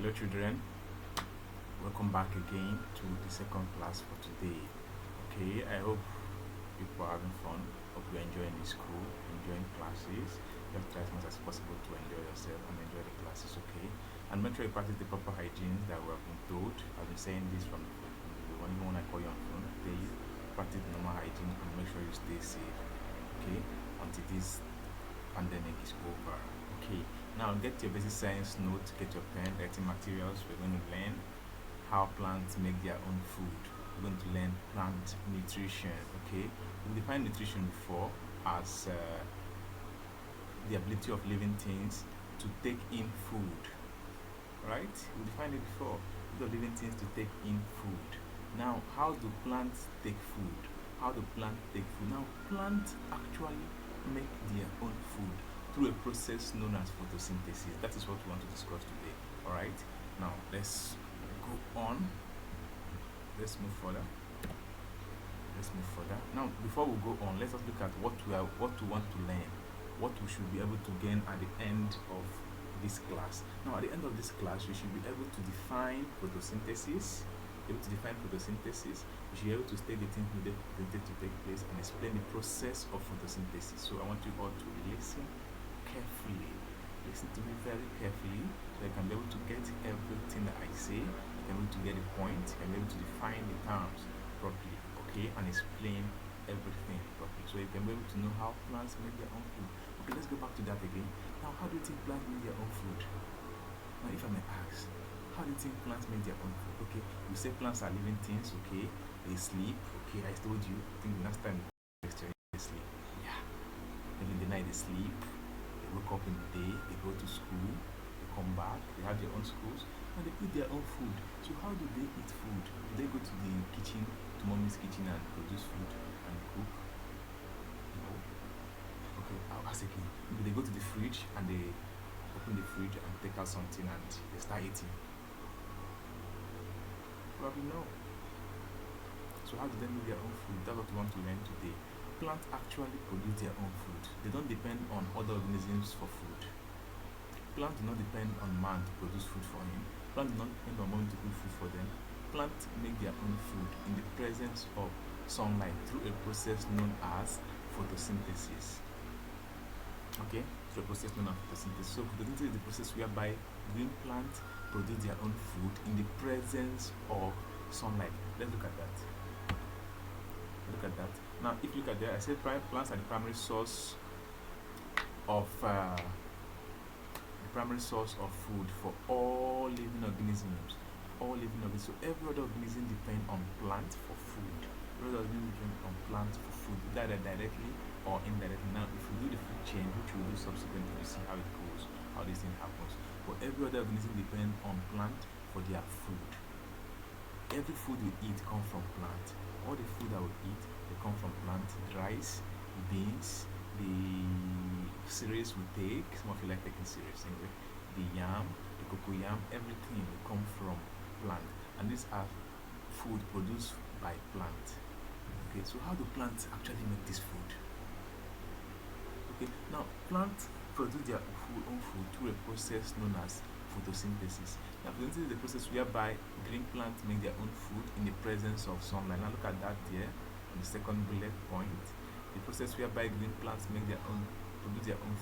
Hello children, welcome back again to the second class for today. Okay, I hope people are having fun. Hope you're enjoying the school, enjoying classes. You have to try as much as possible to enjoy yourself and enjoy the classes, okay? And make sure you practice the proper hygiene that we have been told. I've been saying this from the one even when I call you on phone. They practice normal hygiene and make sure you stay safe, okay? Until this pandemic is over. Okay, now get your basic science note, get your pen, writing materials. We're going to learn how plants make their own food. We're going to learn plant nutrition. Okay, we defined nutrition before as the ability of living things to take in food. Right? We defined it before. The living things to take in food. Now, how do plants take food? How do plants take food? Now, plants actually make their own food through a process known as photosynthesis. That is what we want to discuss today. All right. Now let's go on. Let's move further. Now, before we go on, let us look at what we want to learn, what we should be able to gain at the end of this class. Now, at the end of this class, you should be able to define photosynthesis. You should be able to state the things needed to take place and explain the process of photosynthesis. So I want you all to listen carefully. Listen to me very carefully so you can be able to get everything that I say. You can be able to get the point. You can be able to define the terms properly, okay, and explain everything properly. So you can be able to know how plants make their own food. Okay, let's go back to that again. Now, how do you think plants make their own food? Now, if I may ask, how do you think plants make their own food? Okay, we say plants are living things, okay, they sleep, okay, I told you, I think the last time they sleep, yeah, maybe in the night they sleep, they wake up in the day, they go to school, they come back, they have their own schools, and they eat their own food. So how do they eat food? Do they go to the kitchen, to mommy's kitchen and produce food and cook? No. Okay, I'll ask again. Maybe they go to the fridge and they open the fridge and take out something and they start eating. Probably no. So how do they make their own food? That's what we want to learn today. Plants actually produce their own food. They don't depend on other organisms for food. Plants do not depend on man to produce food for him. Plants do not depend on man to cook food for them. Plants make their own food in the presence of sunlight through a process known as photosynthesis. Okay, through a process known as photosynthesis. So photosynthesis is the process whereby green plants produce their own food in the presence of sunlight. Let's look at that. Look at that. Now, if you look at that, I said plants are the primary source of food for all living organisms. All living organisms. So every other organism depends on plants for food. Every other organism depends on plants for food, either directly or indirectly. Now, if we do the food chain, which we will do subsequently, you see how it goes, how this thing happens. But every other organism depends on plant for their food. Every food we eat comes from plant. All the food that we eat, they come from plant. The rice, the beans, the cereals we take. Some of you like taking cereals anyway. The yam, the cocoyam, everything will come from plant. And these are food produced by plant. Okay, so how do plants actually make this food? Okay, now plants produce their own food through a process known as photosynthesis. Now, photosynthesis is the process whereby green plants make their own food in the presence of sunlight. Now, look at that there on the second bullet point. The process whereby green plants produce their own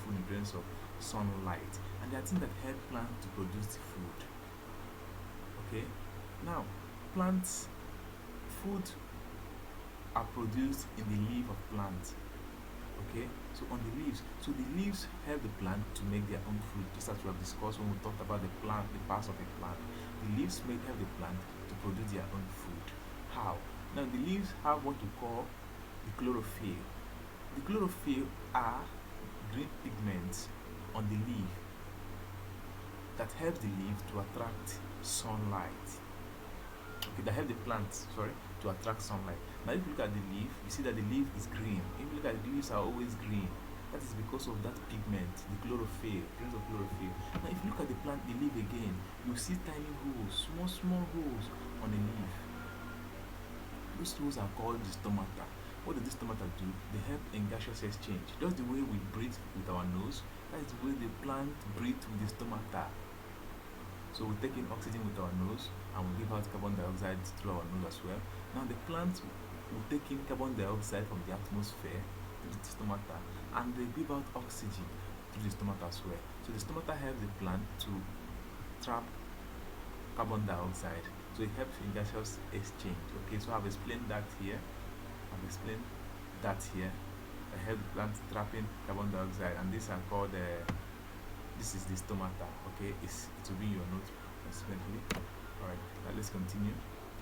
food in the presence of sunlight. And there are things that help plants to produce the food. Okay. Now, plants food are produced in the leaf of plants. Okay, so on the leaves, help the plant to make their own food, just as we have discussed when we talked about the parts of a plant. The leaves help the plant to produce their own food. How? Now, the leaves have what we call the chlorophyll. The chlorophyll are green pigments on the leaf that help the leaf to attract sunlight. Okay, that help the plant, to attract sunlight. Now, if you look at the leaf, you see that the leaf is green. If you look at the leaves are always green. That is because of that pigment, the chlorophyll, presence of chlorophyll. Now, if you look at the plant, the leaf again, you see tiny holes, small holes on the leaf. Those holes are called the stomata. What does the stomata do? They help in gaseous exchange. Just the way we breathe with our nose, that is the way the plant breathes with the stomata. So we take in oxygen with our nose and we give out carbon dioxide through our nose as well. Now the plant will take in carbon dioxide from the atmosphere through the stomata, and they give out oxygen through the stomata as well. So the stomata helps the plant to trap carbon dioxide. So it helps in gaseous exchange. Okay, so I've explained that here. I help the plant trapping carbon dioxide, and these are called this is the stomata. Okay, it will be in your notes consequently. Alright, now let's continue.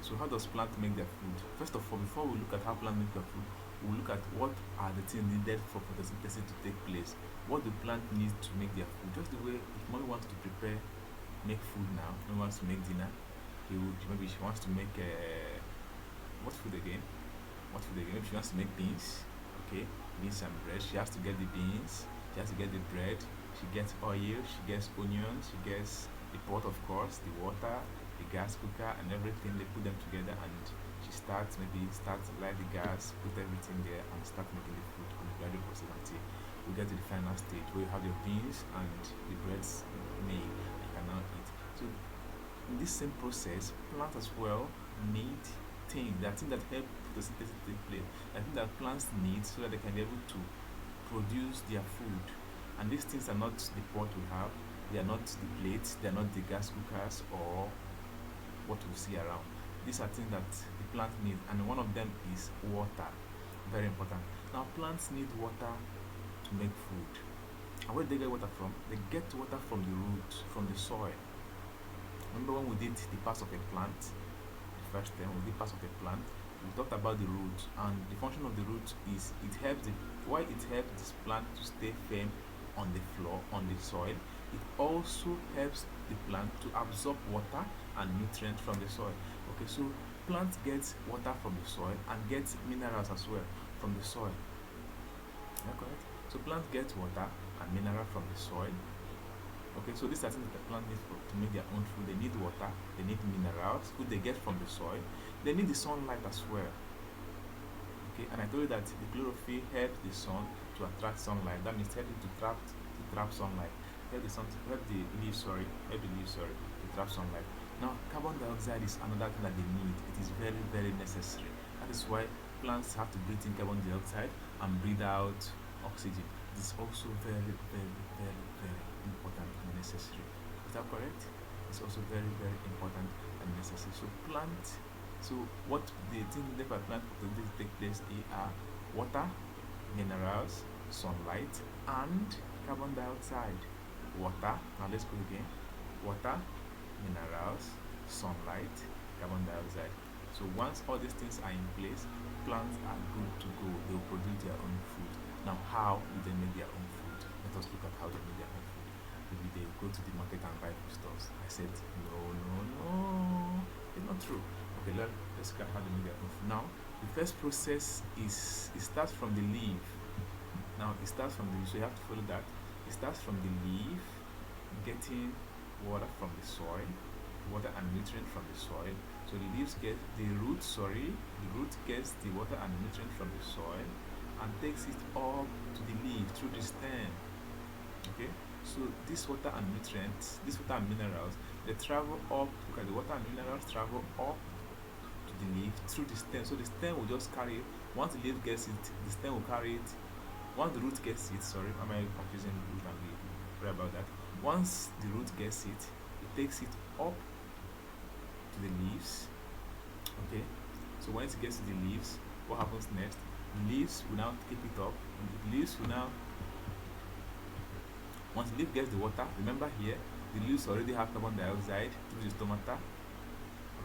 So how does plant make their food? First of all, before we look at how plant make their food, we'll look at what are the things needed for photosynthesis to take place. What do plant need to make their food? Just the way if mommy wants to make food now, mommy wants to make dinner, maybe she wants to make what food again? Maybe she wants to make beans. Okay, beans and bread. She has to get the beans, she has to get the bread, she gets oil, she gets onions, she gets the pot, of course, the water, the gas cooker, and everything. They put them together, and she starts light the gas, put everything there, and start making the food and gradually process until we get to the final stage where you have your beans and the breads made and you can now eat. So in this same process, plants as well need things that help photosynthesis take place. I think that plants need so that they can be able to produce their food. And these things are not the pot we have, they are not the plates, they are not the gas cookers or what we see around. These are things that the plant need, and one of them is water. Very important. Now plants need water to make food. And where do they get water from? They get water from the roots, from the soil. Remember when we did the parts of a plant, the first time we did parts of a plant, we talked about the roots, and the function of the roots is it helps this plant to stay firm on the floor, on the soil. It also helps the plant to absorb water and nutrients from the soil. Okay, so plants get water from the soil and get minerals as well from the soil. Am I correct? So plants get water and mineral from the soil. Okay, so these are things that the plant needs to make their own food. They need water, they need minerals, food they get from the soil. They need the sunlight as well. Okay, and I told you that the chlorophyll helps the sun to attract sunlight. That means helping to trap sunlight. Help the leaves to trap sunlight. Now, carbon dioxide is another thing that they need. It is very, very necessary. That is why plants have to breathe in carbon dioxide and breathe out oxygen. It is also very, very, very, very important and necessary. Is that correct? It's also very, very important and necessary. So what the things needed for plant to take place are water, minerals, sunlight, and carbon dioxide. Water, now let's go again. Water, minerals, sunlight, carbon dioxide. So once all these things are in place, plants are good to go. They will produce their own food. Now, how do they make their own food? Let us look at how they make their own food. Maybe they go to the market and buy foodstuffs. I said, no, it's not true. Okay, let's look at how they make their own food. Now, the first process is it starts from the leaf. Now, it starts from the leaf, so you have to follow that. It starts from the leaf, getting water from the soil, water and nutrient from the soil. So the leaves get the root gets the water and nutrient from the soil and takes it up to the leaf through the stem. Okay, so this water and nutrients, this water and minerals, they travel up. Look at the water and minerals travel up to the leaf through the stem. So the stem will just carry it. Once the leaf gets it, the stem will carry it. Once the root gets it, am I confusing root and leaf? Sorry about that. Once the root gets it, it takes it up to the leaves. Okay, so once it gets to the leaves, what happens next? The leaves will now keep it up. Once the leaf gets the water, remember here, the leaves already have carbon dioxide through the stomata.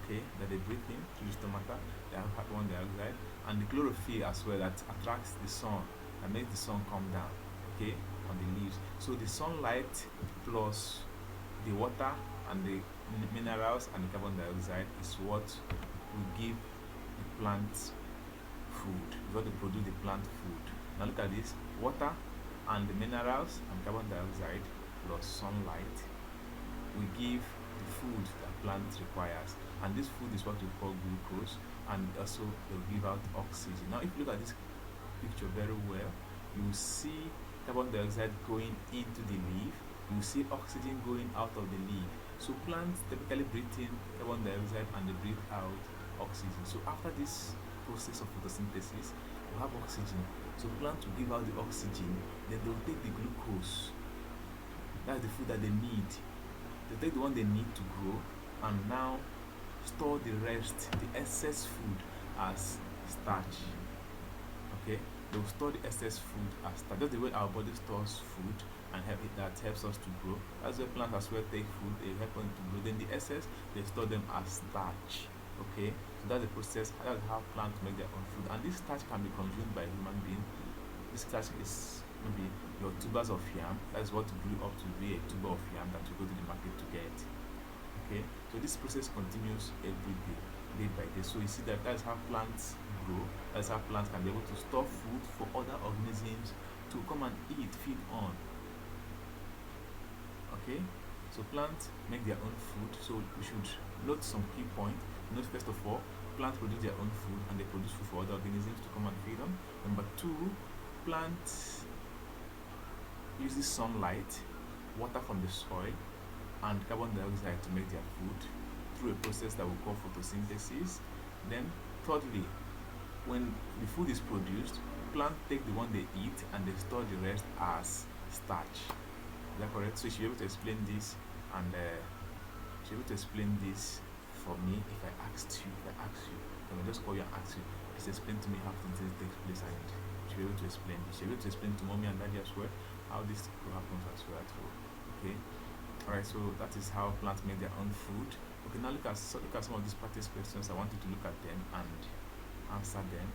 Okay, that they breathe in through the stomata. They have carbon dioxide, and the chlorophyll as well that attracts the sun and makes the sun come down. Okay, on the leaves. So the sunlight plus the water and the minerals and the carbon dioxide is what will give the plant food. It's what will produce the plant food. Now look at this: water and the minerals and carbon dioxide plus sunlight will give the food that plant requires, and this food is what we call glucose, and also they will give out oxygen. Now if you look at this picture very well, you will see carbon dioxide going into the leaf, you will see oxygen going out of the leaf. So plants typically breathe in carbon dioxide and they breathe out oxygen. So after this process of photosynthesis, you have oxygen. So plants will give out the oxygen, then they'll take the glucose. That's the food that they need. They take the one they need to grow and now store the rest, the excess food, as starch. Okay, they'll store the excess food as starch. That's the way our body stores food and that helps us to grow. That's why plants as well take food, they help them to grow. Then the excess, they store them as starch. Okay, so that's the process. That's how plants make their own food. And this starch can be consumed by human beings. This starch is maybe your tubers of yam. That's what grew up to be a tuber of yam that you go to the market to get. Okay, so this process continues every day, day by day. So you see that that's how plants grow. That's how plants can be able to store food for other organisms to come and eat, feed on. Okay, so plants make their own food. So we should note some key points. Note first of all, plants produce their own food and they produce food for other organisms to come and feed on. Number two, plants uses sunlight, water from the soil, and carbon dioxide to make their food through a process that we call photosynthesis. Then thirdly, when the food is produced, plants take the one they eat and they store the rest as starch. Is that correct? So you should be able to explain this, and you should be able to explain this for me if I asked you. I will just call you and ask you, please explain to me how photosynthesis takes place, and you should be able to explain. You should be able to explain to mommy and daddy as well how this happens as well at home. Okay. Alright, so that is how plants make their own food. Okay, now look at some of these practice questions. I want you to look at them and answer them.